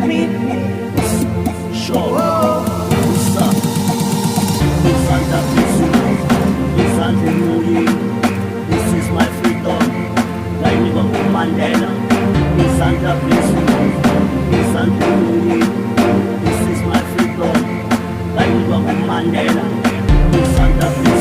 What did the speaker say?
me. Sure. Stop. Santa Cruz, Santa Cruz. This is my freedom. Like Liverpool Mandela. Santa Cruz, Santa Cruz. This is my freedom. Like Liverpool Mandela. Santa Cruz.